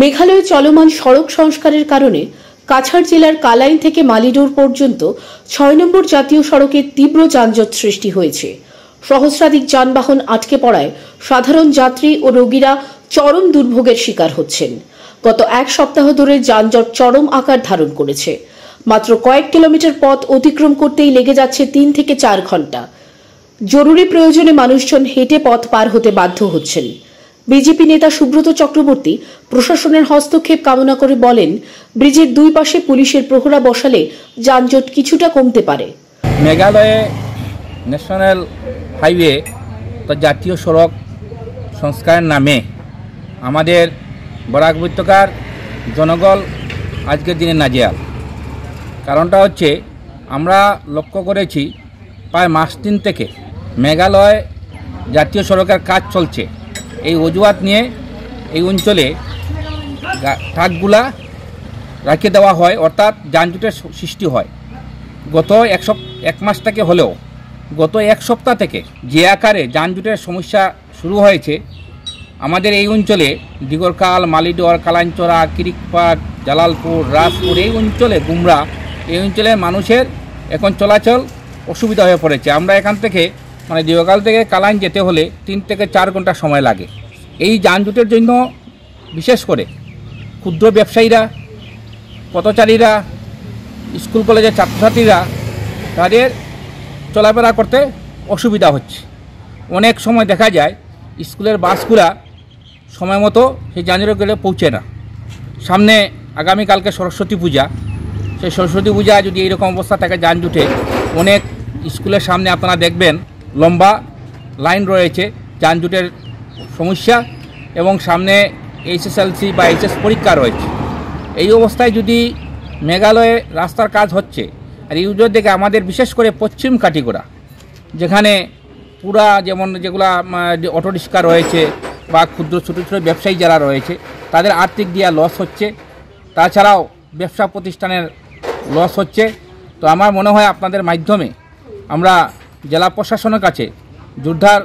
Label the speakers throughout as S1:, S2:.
S1: মেঘালয়ে চলমান সড়ক সংস্কারের কারণে কাছাড় জেলার কালাইন থেকে মালিডোর পর্যন্ত ৬ নম্বর জাতীয় সড়কে তীব্র যানজট সৃষ্টি হয়েছে। সহস্রাধিক যানবাহন আটকে পড়ায় সাধারণ যাত্রী ও রোগীরা চরম দুর্ভোগের শিকার হচ্ছেন। গত এক সপ্তাহ ধরে যানজট চরম আকার ধারণ করেছে। মাত্র কয়েক কিলোমিটার পথ অতিক্রম করতেই লেগে যাচ্ছে ৩ থেকে ৪ ঘন্টা। জরুরি প্রয়োজনে মানুষজন হেঁটে পথ পার হতে বাধ্য হচ্ছেন। বিজেপি নেতা সুব্রত চক্রবর্তী প্রশাসনের হস্তক্ষেপ কামনা করে বলেন, ব্রিজের দুই পাশে পুলিশের প্রহরা বসালে যানজট কিছুটা কমতে পারে।
S2: মেঘালয়ে ন্যাশনাল হাইওয়ে তো জাতীয় সড়ক সংস্কারের নামে আমাদের বরাক উপত্যকার জনগণ আজকের দিনে নাজেহাল। কারণটা হচ্ছে আমরা লক্ষ্য করেছি প্রায় মাস 3 থেকে মেঘালয় জাতীয় সড়কের কাজ চলছে। এই অজুহাত নিয়ে এই অঞ্চলে ট্রাকগুলা রাখিয়ে দেওয়া হয়, অর্থাৎ যানজটের সৃষ্টি হয়। গত এক মাস থেকে হলেও গত এক সপ্তাহ থেকে যে আকারে যানজটের সমস্যা শুরু হয়েছে আমাদের এই অঞ্চলে দিগরকাল, মালিডোর, কালাইনচড়া, কিরিকপাট, জালালপুর, রাজপুর, এই অঞ্চলে গুমরা, এই অঞ্চলে মানুষের এখন চলাচল অসুবিধা হয়ে পড়েছে। আমরা এখান থেকে দিগরকাল থেকে কালাইন যেতে হলে 3 থেকে 4 ঘন্টা সময় লাগে। এই যানজটের জন্য বিশেষ করে ক্ষুদ্র ব্যবসায়ীরা, পথচারীরা, স্কুল কলেজের ছাত্রছাত্রীরা তাদের চলাফেরা করতে অসুবিধা হচ্ছে। অনেক সময় দেখা যায় স্কুলের বাসগুলা সময় মতো সেই যানজটের গেলে পৌঁছে না। সামনে আগামীকালকে সরস্বতী পূজা, সেই সরস্বতী পূজা যদি এইরকম অবস্থা থাকে যানজটে, অনেক স্কুলের সামনে আপনারা দেখবেন লম্বা লাইন রয়েছে, যানজটের সমস্যা, এবং সামনে HSLC বা HS পরীক্ষা রয়েছে। এই অবস্থায় যদি মেঘালয়ে রাস্তার কাজ হচ্ছে আর এই উত্তর দিকে আমাদের বিশেষ করে পশ্চিম কাটিগড়া, যেখানে পুরা যেমন যেগুলা অটো রিক্সা রয়েছে বা ক্ষুদ্র ছোটো ছোটো ব্যবসায়ী যারা রয়েছে তাদের আর্থিক দিয়া লস হচ্ছে, তাছাড়াও ব্যবসা প্রতিষ্ঠানের লস হচ্ছে। তো আমার মনে হয় আপনাদের মাধ্যমে আমরা জেলা প্রশাসনের কাছে জোরদার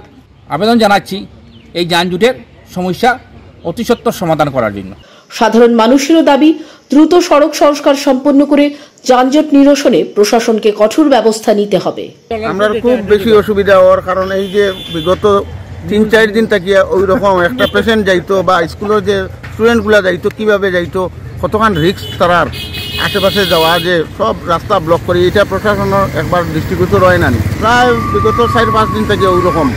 S2: আবেদন জানাচ্ছি এই যানজটের সমস্যা অতি সত্বর সমাধান করার জন্য।
S1: সাধারণ মানুষেরও দাবি, দ্রুত সড়ক সংস্কার সম্পন্ন করে যানজট নিরসনে প্রশাসনকে কঠোর ব্যবস্থা নিতে হবে।
S3: আমরা খুব বেশি অসুবিধা হওয়ার কারণ এই যে বিগত 3-4 দিন থেকে ওই রকম একটা পেশেন্ট যাইতো বা স্কুলের যে স্টুডেন্টগুলা যাইতো, কিভাবে যাইতো, কতক্ষণ রিস্ক তারার আশেপাশে যাওয়া, যে সব রাস্তা ব্লক করে, এটা প্রশাসনের একবার দৃষ্টিগোচর হয় না। প্রায় বিগত 4-5 দিন থেকে ওই রকম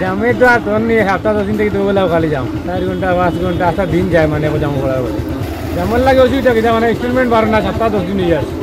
S4: জামে তো আর তখন 7-10 দিন থেকে দুবেলাও খালি যাও, 4 ঘন্টা 5 ঘন্টা 8 দিন যায়, মানে জাম করার যেমন লাগে অসুবিধা, মানে এক্সপেরিমেন্ট বাড়ে না, 7-10 দিন নিয়ে আসে।